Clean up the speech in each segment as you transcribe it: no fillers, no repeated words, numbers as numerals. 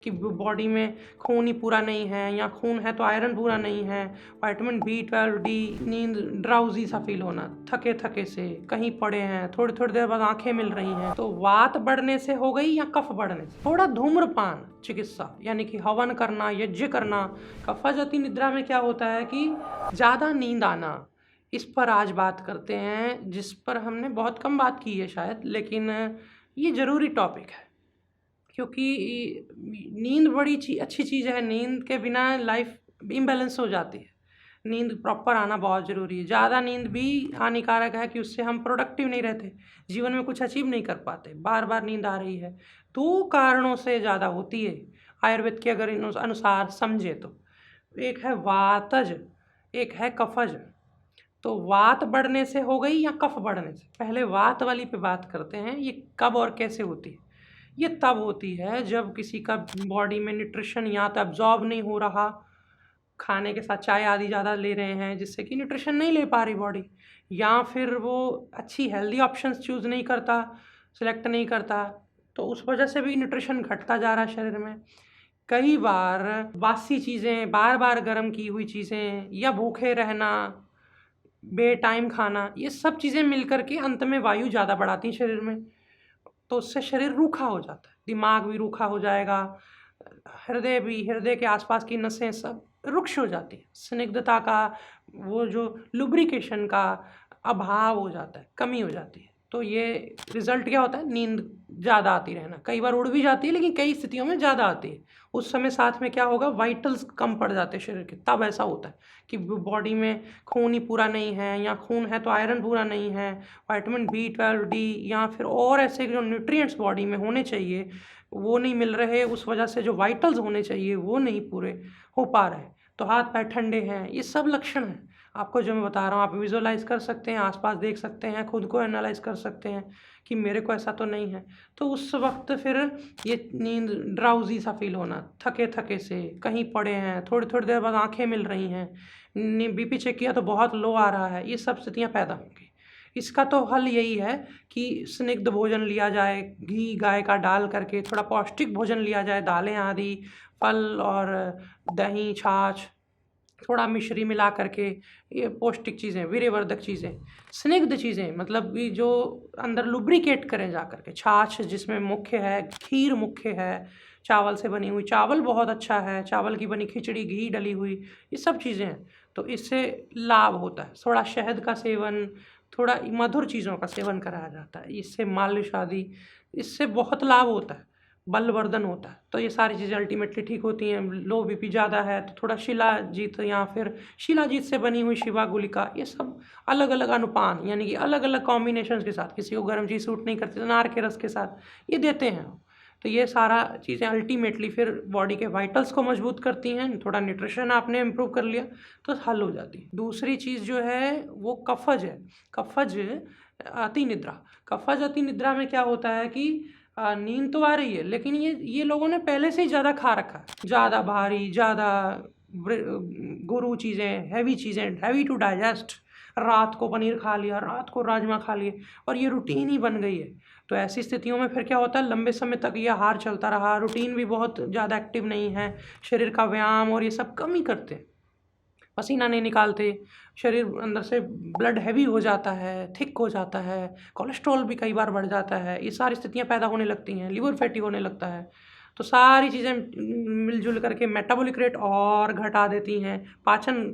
कि बॉडी में खून ही पूरा नहीं है या खून है तो आयरन पूरा नहीं है, विटामिन B12 डी, नींद, ड्राउजी सा फील होना, थके थके से कहीं पड़े हैं, थोड़ी थोड़ी देर बाद आंखें मिल रही हैं, तो वात बढ़ने से हो गई या कफ बढ़ने से। थोड़ा धूम्रपान चिकित्सा यानी कि हवन करना, यज्ञ करना। कफाजती निद्रा में क्या होता है कि ज़्यादा नींद आना, इस पर आज बात करते हैं, जिस पर हमने बहुत कम बात की है शायद, लेकिन ये ज़रूरी टॉपिक है क्योंकि नींद बड़ी अच्छी चीज़ है। नींद के बिना लाइफ इम्बैलेंस हो जाती है। नींद प्रॉपर आना बहुत ज़रूरी है। ज़्यादा नींद भी हानिकारक है कि उससे हम प्रोडक्टिव नहीं रहते, जीवन में कुछ अचीव नहीं कर पाते। बार बार नींद आ रही है, 2 कारणों से ज़्यादा होती है आयुर्वेद के अगर अनुसार समझे तो। एक है वातज, एक है कफज। तो वात बढ़ने से हो गई या कफ बढ़ने से। पहले वात वाली पे बात करते हैं, ये कब और कैसे होती है। ये तब होती है जब किसी का बॉडी में न्यूट्रिशन या तो एब्जॉर्ब नहीं हो रहा, खाने के साथ चाय आदि ज़्यादा ले रहे हैं जिससे कि न्यूट्रिशन नहीं ले पा रही बॉडी, या फिर वो अच्छी हेल्दी ऑप्शंस चूज़ नहीं करता, सिलेक्ट नहीं करता, तो उस वजह से भी न्यूट्रिशन घटता जा रहा है शरीर में। कई बार बासी चीज़ें, बार बार गर्म की हुई चीज़ें, या भूखे रहना, बेटाइम खाना, ये सब चीज़ें मिल कर के अंत में वायु ज़्यादा बढ़ाती हैं शरीर में, तो उससे शरीर रूखा हो जाता है, दिमाग भी रूखा हो जाएगा, हृदय के आसपास की नसें सब रुक्ष हो जाती है, स्निग्धता का, वो जो लुब्रिकेशन का अभाव हो जाता है, कमी हो जाती है। तो ये रिजल्ट क्या होता है, नींद ज़्यादा आती रहना। कई बार उड़ भी जाती है लेकिन कई स्थितियों में ज़्यादा आती है। उस समय साथ में क्या होगा, वाइटल्स कम पड़ जाते हैं शरीर के, तब ऐसा होता है कि बॉडी में खून ही पूरा नहीं है, या खून है तो आयरन पूरा नहीं है, विटामिन B12 डी, या फिर और ऐसे जो न्यूट्रिएंट्स बॉडी में होने चाहिए वो नहीं मिल रहे, उस वजह से जो वाइटल्स होने चाहिए वो नहीं पूरे हो पा रहे। तो हाथ पैर ठंडे हैं, ये सब लक्षण हैं आपको जो मैं बता रहा हूँ। आप विजुअलाइज कर सकते हैं, आसपास देख सकते हैं, खुद को एनालाइज कर सकते हैं कि मेरे को ऐसा तो नहीं है। तो उस वक्त फिर ये नींद, ड्राउजी सा फील होना, थके थके से कहीं पड़े हैं, थोड़ी थोड़ी देर बाद आंखें मिल रही हैं, BP चेक किया तो बहुत लो आ रहा है, ये सब स्थितियाँ पैदा होंगी। इसका तो हल यही है कि स्निग्ध भोजन लिया जाए, घी गाय का डाल करके, थोड़ा पौष्टिक भोजन लिया जाए, दालें आदि, फल और दही, छाछ, थोड़ा मिश्री मिला करके, ये पौष्टिक चीज़ें, वीर्यवर्धक चीज़ें, स्निग्ध चीज़ें, मतलब कि जो अंदर लुब्रिकेट करें जा करके। छाछ जिसमें मुख्य है, खीर मुख्य है, चावल से बनी हुई, चावल बहुत अच्छा है, चावल की बनी खिचड़ी, घी डली हुई, ये सब चीज़ें हैं। तो इससे लाभ होता है। थोड़ा शहद का सेवन, थोड़ा मधुर चीज़ों का सेवन कराया जाता है, इससे मालिश आदि, इससे बहुत लाभ होता है, बलवर्धन होता है। तो ये सारी चीज़ें अल्टीमेटली ठीक होती हैं। लो BP ज़्यादा है तो थोड़ा शिलाजीत या फिर शिलाजीत से बनी हुई शिवा गुलिका, ये सब अलग अलग अनुपान यानी कि अलग अलग कॉम्बिनेशंस के साथ, किसी को गर्म चीज़ सूट नहीं करती तो अनार के रस के साथ ये देते हैं। तो ये सारा चीज़ें अल्टीमेटली फिर बॉडी के वाइटल्स को मजबूत करती हैं। थोड़ा न्यूट्रिशन आपने इम्प्रूव कर लिया तो हल हो जाती है। दूसरी चीज़ जो है वो कफज है। कफज अति निद्रा। कफज अति निद्रा में क्या होता है कि नींद तो आ रही है लेकिन ये लोगों ने पहले से ही ज़्यादा खा रखा है, ज़्यादा भारी, ज़्यादा गुरु चीज़ें, हैवी टू डाइजेस्ट। रात को पनीर खा लिया, रात को राजमा खा लिए, और ये रूटीन ही बन गई है। तो ऐसी स्थितियों में फिर क्या होता है, लंबे समय तक ये आहार चलता रहा, रूटीन भी बहुत ज़्यादा एक्टिव नहीं है, शरीर का व्यायाम और ये सब कम ही करते हैं, पसीना नहीं निकालते, शरीर अंदर से ब्लड हैवी हो जाता है, थिक हो जाता है, कोलेस्ट्रॉल भी कई बार बढ़ जाता है, ये सारी स्थितियाँ पैदा होने लगती हैं, लिवर फैटी होने लगता है। तो सारी चीज़ें मिलजुल करके मेटाबॉलिक रेट और घटा देती हैं, पाचन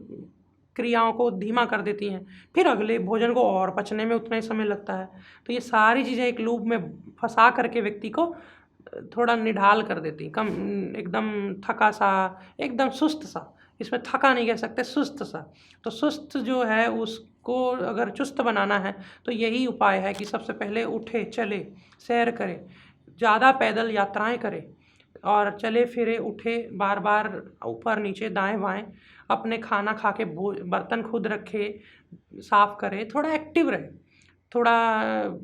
क्रियाओं को धीमा कर देती हैं, फिर अगले भोजन को और पचने में उतना ही समय लगता है। तो ये सारी चीज़ें एक लूप में फंसा करके व्यक्ति को थोड़ा निढाल कर देती, कम एकदम थका सा, एकदम सुस्त सा, इसमें थका नहीं कह सकते, सुस्त सा। तो सुस्त जो है उसको अगर चुस्त बनाना है तो यही उपाय है कि सबसे पहले उठे, चले, सैर करे, ज़्यादा पैदल यात्राएं करे, और चले फिरे, उठे, बार बार ऊपर नीचे दाएं बाएं, अपने खाना खा के बर्तन खुद रखे, साफ करे, थोड़ा एक्टिव रहे। थोड़ा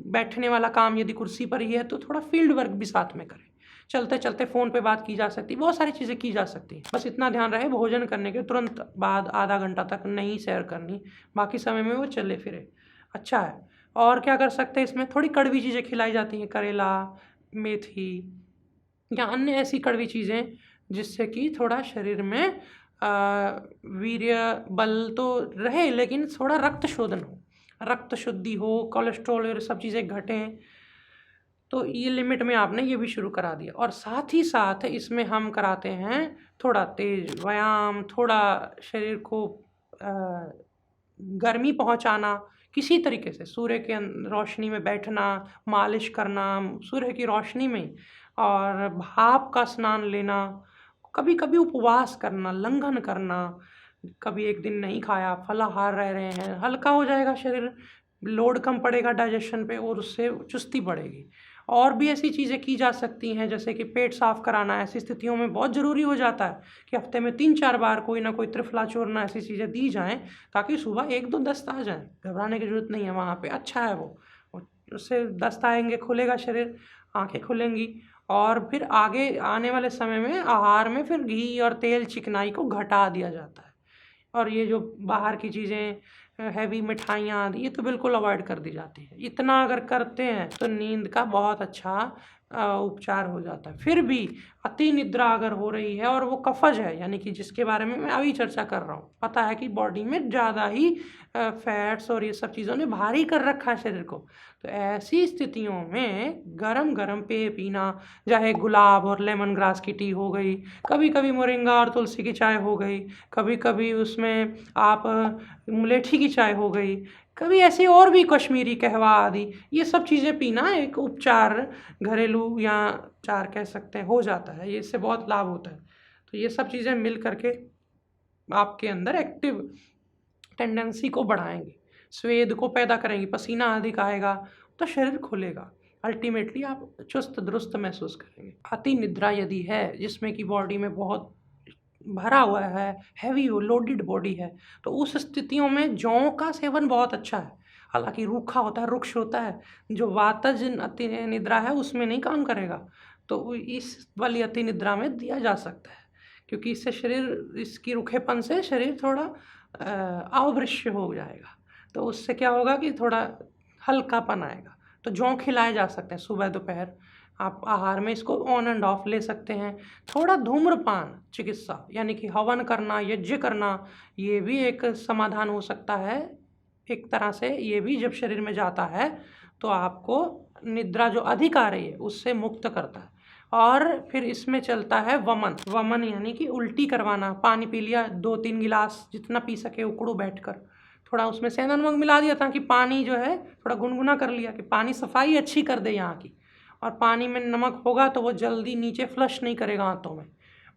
बैठने वाला काम यदि कुर्सी पर ही है तो थोड़ा फील्ड वर्क भी साथ में करें। चलते चलते फ़ोन पे बात की जा सकती है, बहुत सारी चीज़ें की जा सकती हैं। बस इतना ध्यान रहे भोजन करने के तुरंत बाद आधा घंटा तक नहीं सैर करनी, बाकी समय में वो चले फिरे, अच्छा है। और क्या कर सकते हैं, इसमें थोड़ी कड़वी चीज़ें खिलाई जाती हैं, करेला, मेथी, या अन्य ऐसी कड़वी चीज़ें जिससे कि थोड़ा शरीर में वीर्य बल तो रहे लेकिन थोड़ा रक्त शोधन हो, रक्त शुद्धि हो, कोलेस्ट्रॉल और सब चीज़ें घटें। तो ये लिमिट में आपने ये भी शुरू करा दिया। और साथ ही साथ इसमें हम कराते हैं थोड़ा तेज व्यायाम, थोड़ा शरीर को गर्मी पहुंचाना किसी तरीके से, सूर्य के रोशनी में बैठना, मालिश करना सूर्य की रोशनी में, और भाप का स्नान लेना, कभी कभी उपवास करना, लंघन करना, कभी एक दिन नहीं खाया, फलाहार रह रहे हैं, हल्का हो जाएगा शरीर, लोड कम पड़ेगा डाइजेशन पे और उससे चुस्ती बढ़ेगी। और भी ऐसी चीज़ें की जा सकती हैं जैसे कि पेट साफ कराना। ऐसी स्थितियों में बहुत ज़रूरी हो जाता है कि हफ्ते में 3-4 बार कोई ना कोई त्रिफला चूर्ण ऐसी चीज़ें दी जाएं ताकि सुबह 1-2 दस्त आ जाएं। घबराने की ज़रूरत नहीं है, वहाँ पे अच्छा है वो, उससे दस्त आएंगे, खुलेगा शरीर, आंखें खुलेंगी। और फिर आगे आने वाले समय में आहार में फिर घी और तेल चिकनाई को घटा दिया जाता है। और ये जो बाहर की चीज़ें, हैवी मिठाइयाँ आदि, ये तो बिल्कुल अवॉइड कर दी जाती है। इतना अगर करते हैं तो नींद का बहुत अच्छा उपचार हो जाता है। फिर भी अति निद्रा अगर हो रही है और वो कफज है, यानी कि जिसके बारे में मैं अभी चर्चा कर रहा हूँ, पता है कि बॉडी में ज़्यादा ही फैट्स और ये सब चीज़ों ने भारी कर रखा है शरीर को, तो ऐसी स्थितियों में गरम गरम पेय पीना, चाहे गुलाब और लेमन ग्रास की टी हो गई, कभी कभी मोरिंगा और तुलसी की चाय हो गई, कभी कभी उसमें आप मुलेठी की चाय हो गई, कभी ऐसे और भी कश्मीरी कहवा आदि, ये सब चीज़ें पीना एक उपचार, घरेलू या उपचार कह सकते हैं, हो जाता है। ये इससे बहुत लाभ होता है। तो ये सब चीज़ें मिल करके आपके अंदर एक्टिव टेंडेंसी को बढ़ाएंगे, स्वेद को पैदा करेंगी, पसीना अधिक आएगा तो शरीर खुलेगा, अल्टीमेटली आप चुस्त दुरुस्त महसूस करेंगे। अति निद्रा यदि है जिसमें कि बॉडी में बहुत भरा हुआ है, हैवी हो, लोडेड बॉडी है, तो उस स्थितियों में जौ का सेवन बहुत अच्छा है। हालांकि रूखा होता है, रुक्ष होता है, जो वातज अति निद्रा है उसमें नहीं काम करेगा, तो इस वाली अति निद्रा में दिया जा सकता है, क्योंकि इससे शरीर, इसकी रूखेपन से शरीर थोड़ा अवृश्य हो जाएगा, तो उससे क्या होगा कि थोड़ा हल्कापन आएगा। तो जौ खिलाए जा सकते हैं सुबह दोपहर, आप आहार में इसको ऑन एंड ऑफ ले सकते हैं। थोड़ा धूम्रपान चिकित्सा, यानी कि हवन करना, यज्ञ करना, ये भी एक समाधान हो सकता है एक तरह से। ये भी जब शरीर में जाता है तो आपको निद्रा जो अधिक आ रही है उससे मुक्त करता है। और फिर इसमें चलता है वमन। वमन यानी कि उल्टी करवाना, पानी पी लिया 2-3 गिलास, जितना पी सके उकड़ू बैठकर, थोड़ा उसमें सेंधा नमक मिला दिया ताकि पानी जो है थोड़ा गुनगुना कर लिया कि पानी सफाई अच्छी कर दे यहाँ की। और पानी में नमक होगा तो वो जल्दी नीचे फ्लश नहीं करेगा आंतों में,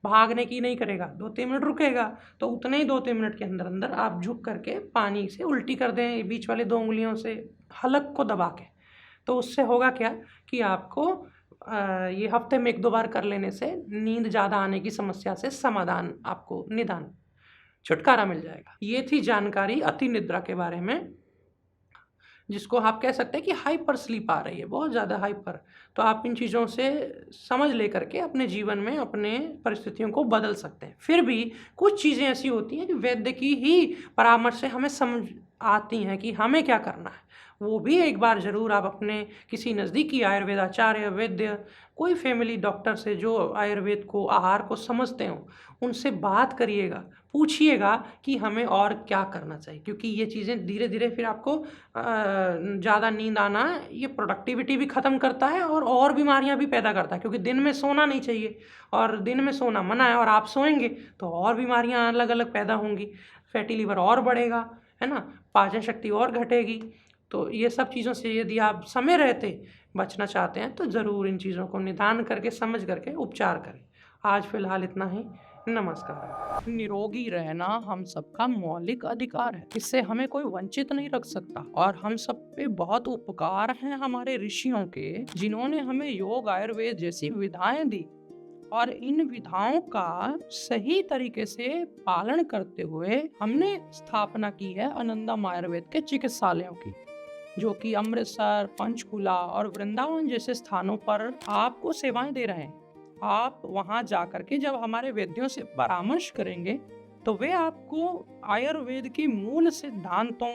भागने की नहीं करेगा, 2-3 मिनट रुकेगा, तो उतने ही 2-3 मिनट के अंदर अंदर आप झुक करके पानी से उल्टी कर दें, बीच वाले 2 उंगलियों से हलक को दबा के। तो उससे होगा क्या कि आपको ये हफ्ते में 1-2 बार कर लेने से नींद ज़्यादा आने की समस्या से समाधान, आपको निदान, छुटकारा मिल जाएगा। ये थी जानकारी अति निद्रा के बारे में, जिसको आप कह सकते हैं कि हाइपर स्लीप आ रही है, बहुत ज़्यादा हाइपर। तो आप इन चीज़ों से समझ लेकर के अपने जीवन में अपने परिस्थितियों को बदल सकते हैं। फिर भी कुछ चीज़ें ऐसी होती हैं कि वैद्य की ही परामर्श से हमें समझ आती हैं कि हमें क्या करना है। वो भी एक बार ज़रूर आप अपने किसी नज़दीकी आयुर्वेदाचार्य, वैद्य, कोई फैमिली डॉक्टर से जो आयुर्वेद को, आहार को समझते हों, उनसे बात करिएगा, पूछिएगा कि हमें और क्या करना चाहिए, क्योंकि ये चीज़ें धीरे धीरे फिर आपको ज़्यादा नींद आना, ये प्रोडक्टिविटी भी ख़त्म करता है और बीमारियां भी पैदा करता है, क्योंकि दिन में सोना नहीं चाहिए और दिन में सोना मना है, और आप सोएंगे तो और बीमारियां अलग अलग पैदा होंगी, फैटी लिवर और बढ़ेगा, है ना, पाचन शक्ति और घटेगी। तो ये सब चीज़ों से यदि आप समय रहते बचना चाहते हैं तो ज़रूर इन चीज़ों को निदान करके, समझ करके उपचार करें। आज फिलहाल इतना ही। नमस्कार। निरोगी रहना हम सबका मौलिक अधिकार है, इससे हमें कोई वंचित नहीं रख सकता। और हम सब पे बहुत उपकार हैं हमारे ऋषियों के, जिन्होंने हमें योग, आयुर्वेद जैसी विधाएं दी, और इन विधाओं का सही तरीके से पालन करते हुए हमने स्थापना की है आनंदम आयुर्वेद के चिकित्सालयों की, जो कि अमृतसर, पंचकुला और वृंदावन जैसे स्थानों पर आपको सेवाएं दे रहे हैं। आप वहां जाकर के जब हमारे वैद्यों से परामर्श करेंगे तो वे आपको आयुर्वेद की मूल सिद्धांतों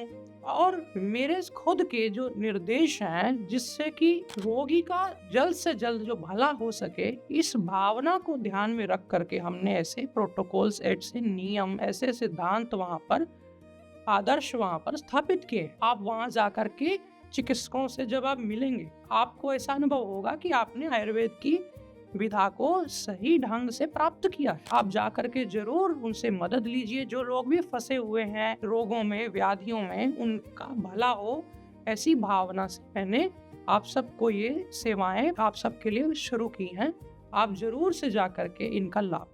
और मेरे खुद के जो निर्देश हैं जिससे कि रोगी का जल्द से जल्द जो भला हो सके, इस भावना को ध्यान में रख करके हमने ऐसे प्रोटोकॉल्स, ऐसे नियम, ऐसे सिद्धांत वहाँ पर, आदर्श वहाँ पर स्थापित किए। आप वहाँ जा करके चिकित्सकों से जब आप मिलेंगे, आपको ऐसा अनुभव होगा कि आपने आयुर्वेद की विधा को सही ढंग से प्राप्त किया। आप जा करके जरूर उनसे मदद लीजिए। जो लोग भी फंसे हुए हैं रोगों में, व्याधियों में, उनका भला हो, ऐसी भावना से मैंने आप सबको ये सेवाएं आप सबके लिए शुरू की हैं। आप जरूर से जा करके इनका लाभ